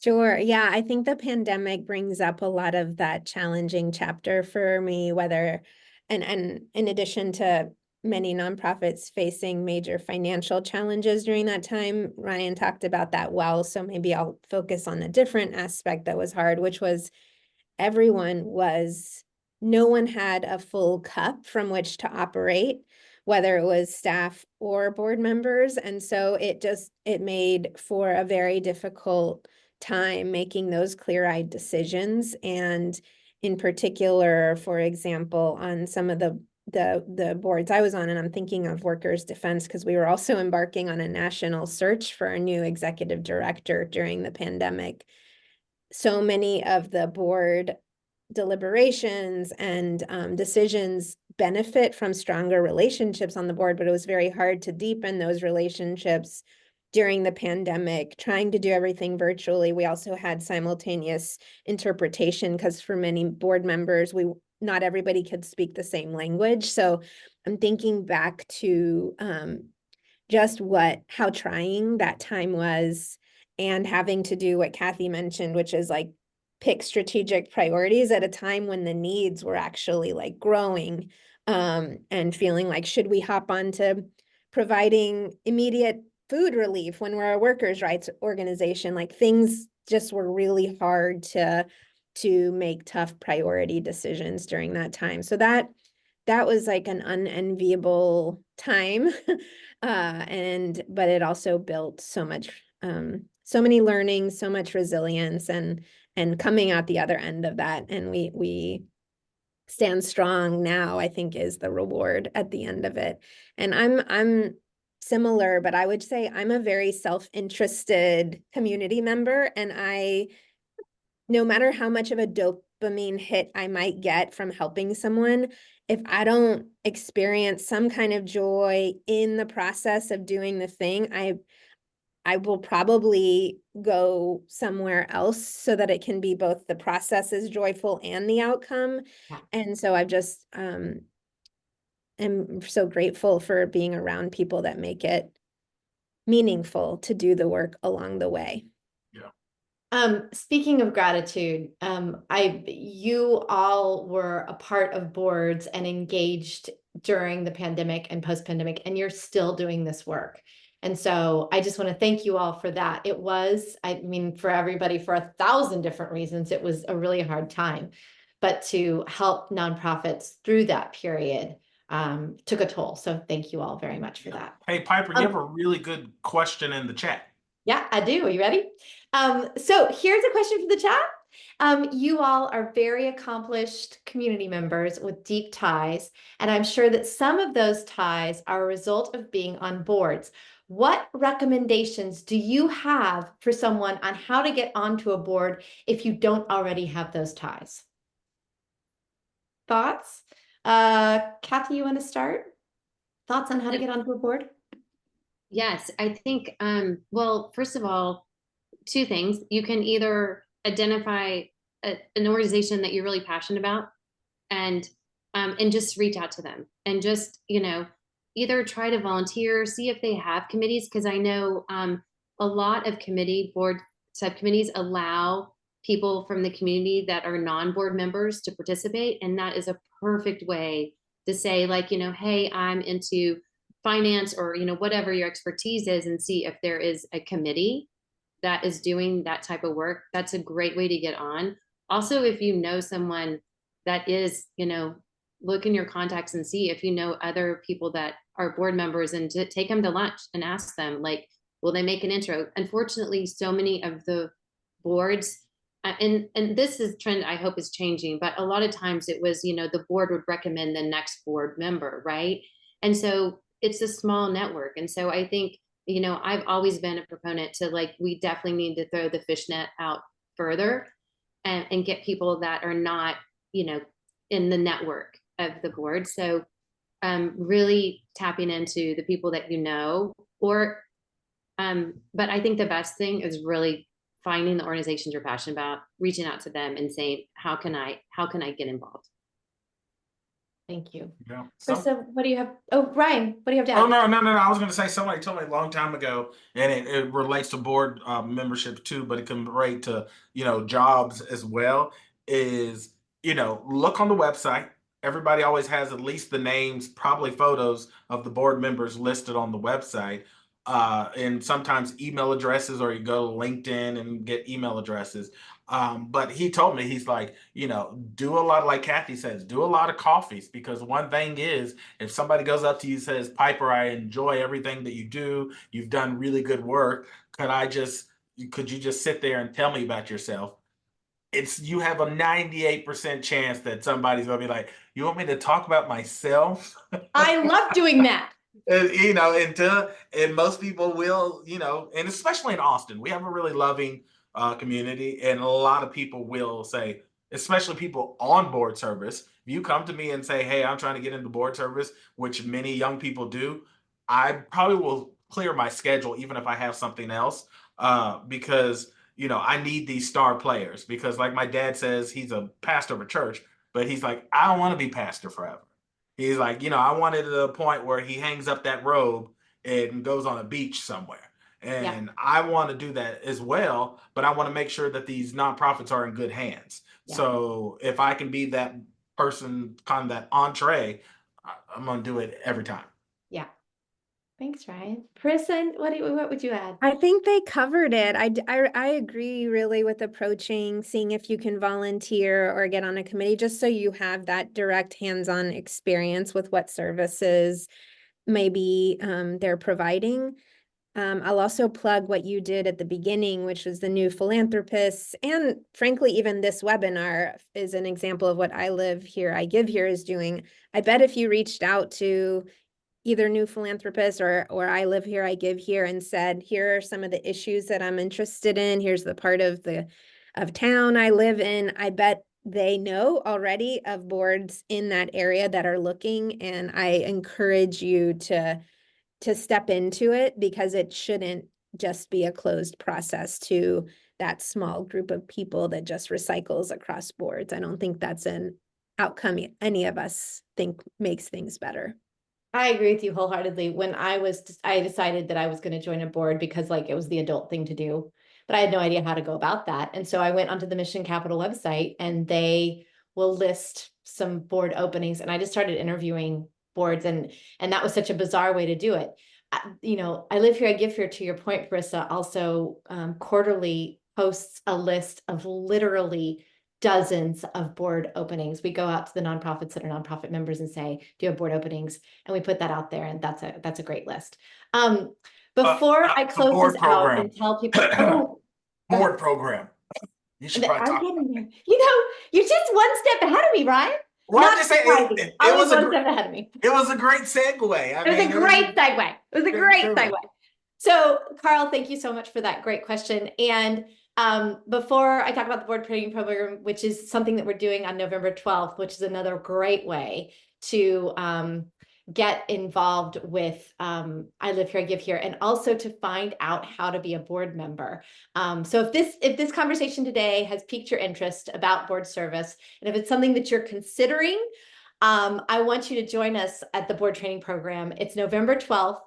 Sure. Yeah, I think the pandemic brings up a lot of that challenging chapter for me, whether and in addition to many nonprofits facing major financial challenges during that time, Ryan talked about that well. So maybe I'll focus on a different aspect that was hard, which was no one had a full cup from which to operate, whether it was staff or board members. And so it made for a very difficult time making those clear-eyed decisions. And in particular, for example, on some of the boards I was on, and I'm thinking of Workers' Defense, because we were also embarking on a national search for a new executive director during the pandemic. So many of the board deliberations and decisions benefit from stronger relationships on the board, but it was very hard to deepen those relationships during the pandemic, trying to do everything virtually. We also had simultaneous interpretation because for many board members, not everybody could speak the same language. So I'm thinking back to just how trying that time was, and having to do what Kathy mentioned, which is like pick strategic priorities at a time when the needs were actually like growing, and feeling like, should we hop on to providing immediate food relief when we're a workers' rights organization? Like things just were really hard to make tough priority decisions during that time. So that was like an unenviable time. But it also built so much, so many learnings, so much resilience, and coming out the other end of that. And we stand strong now, I think, is the reward at the end of it. And I'm similar, but I would say I'm a very self-interested community member, and no matter how much of a dopamine hit I might get from helping someone, if I don't experience some kind of joy in the process of doing the thing, I will probably go somewhere else so that it can be both the process is joyful and the outcome. And so I've just am so grateful for being around people that make it meaningful to do the work along the way. Speaking of gratitude, you all were a part of boards and engaged during the pandemic and post-pandemic, and you're still doing this work. And so I just want to thank you all for that. It was, I mean, for everybody, for 1,000 different reasons, it was a really hard time, but to help nonprofits through that period took a toll. So thank you all very much for that. Hey, Piper, you have a really good question in the chat. Yeah, I do. Are you ready? So here's a question from the chat. You all are very accomplished community members with deep ties, and I'm sure that some of those ties are a result of being on boards. What recommendations do you have for someone on how to get onto a board if you don't already have those ties? Thoughts? Kathy, you want to start? Thoughts on how to get onto a board? Yes, I think, well, first of all, two things. You can either identify an organization that you're really passionate about and just reach out to them and just, either try to volunteer, see if they have committees. Cause I know a lot of board subcommittees allow people from the community that are non-board members to participate. And that is a perfect way to say like, hey, I'm into finance or, whatever your expertise is, and see if there is a committee that is doing that type of work. That's a great way to get on. Also, if you know someone that is, look in your contacts and see if you know other people that are board members, and to take them to lunch and ask them, like, will they make an intro? Unfortunately, so many of the boards, and this is trend I hope is changing, but a lot of times it was, the board would recommend the next board member, right? And so it's a small network. And so I think, I've always been a proponent to like, we definitely need to throw the fishnet out further and get people that are not, in the network of the board. So really tapping into the people that but I think the best thing is really finding the organizations you're passionate about, reaching out to them and saying, how can I get involved? Thank you. Yeah. Krista, what do you have? Oh, Ryan, what do you have to add? Oh, no. I was going to say, somebody told me a long time ago, and it relates to board membership too, but it can relate to, jobs as well, is, look on the website. Everybody always has at least the names, probably photos of the board members listed on the website. And sometimes email addresses, or you go to LinkedIn and get email addresses. But he told me, he's like, do a lot, like Kathy says, do a lot of coffees, because one thing is, if somebody goes up to you and says, Piper, I enjoy everything that you do, you've done really good work, could you just sit there and tell me about yourself? You have a 98% chance that somebody's gonna be like, you want me to talk about myself? I love doing that. And most people will, and especially in Austin, we have a really loving community, and a lot of people will say, especially people on board service, if you come to me and say, hey, I'm trying to get into board service, which many young people do, I probably will clear my schedule even if I have something else, because I need these star players, because like my dad says, he's a pastor of a church, but he's like, I don't want to be pastor forever. He's like, I wanted to the point where he hangs up that robe and goes on a beach somewhere. And I want to do that as well, but I want to make sure that these nonprofits are in good hands. Yeah. So if I can be that person, kind of that entree, I'm going to do it every time. Yeah. Thanks, Ryan. Parisa, what would you add? I think they covered it. I agree really with approaching, seeing if you can volunteer or get on a committee, just so you have that direct hands-on experience with what services maybe they're providing. I'll also plug what you did at the beginning, which was the new philanthropists. And frankly, even this webinar is an example of what I Live Here, I Give Here is doing. I bet if you reached out to either new philanthropists or I Live Here, I Give Here, and said, here are some of the issues that I'm interested in, here's the part of town I live in, I bet they know already of boards in that area that are looking. And I encourage you to step into it, because it shouldn't just be a closed process to that small group of people that just recycles across boards. I don't think that's an outcome any of us think makes things better. I agree with you wholeheartedly. When I decided that I was going to join a board because it was the adult thing to do, but I had no idea how to go about that. And so I went onto the Mission Capital website, and they will list some board openings. And I just started interviewing boards, and that was such a bizarre way to do it. I Live Here, I Give Here, to your point, Parisa, also quarterly posts a list of literally dozens of board openings. We go out to the nonprofits that are nonprofit members and say, do you have board openings? And we put that out there, and that's a great list. Before I close this out and tell people, board program. You should probably talk about it. You're just one step ahead of me, Ryan. Well, I'm just saying, it was one step ahead of me. It was a great segue. It was a great segue. So, Carl, thank you so much for that great question. And before I talk about the board training program, which is something that we're doing on November 12th, which is another great way to get involved with I Live Here, I Give Here, and also to find out how to be a board member. So if this conversation today has piqued your interest about board service, and if it's something that you're considering, I want you to join us at the board training program. It's November 12th.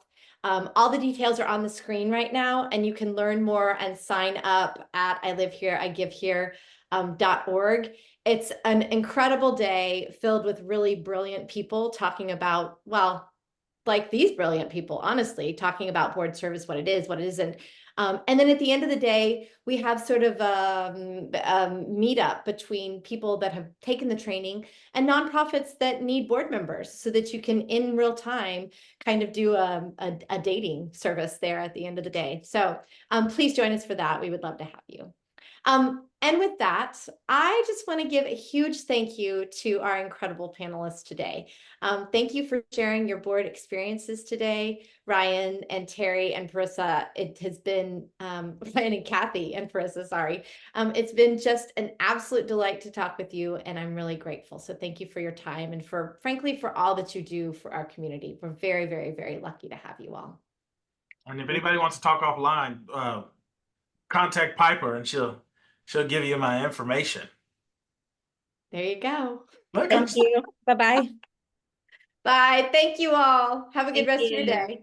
All the details are on the screen right now, and you can learn more and sign up at ilivehereigivehere.org. It's an incredible day filled with really brilliant people talking about, well, like these brilliant people, honestly, talking about board service, what it is, what it isn't. And then at the end of the day, we have sort of a meetup between people that have taken the training and nonprofits that need board members, so that you can, in real time, kind of do a dating service there at the end of the day. So please join us for that. We would love to have you. And with that, I just want to give a huge thank you to our incredible panelists today. Thank you for sharing your board experiences today, Ryan and Terry and Parisa. It has been, Ryan and Kathy and Parisa, sorry. It's been just an absolute delight to talk with you, and I'm really grateful. So thank you for your time and frankly, for all that you do for our community. We're very, very, very lucky to have you all. And if anybody wants to talk offline, contact Piper and she'll give you my information. There you go. Look, Thank you. Bye-bye. Bye. Thank you all. Have a good Thank rest of your you. day.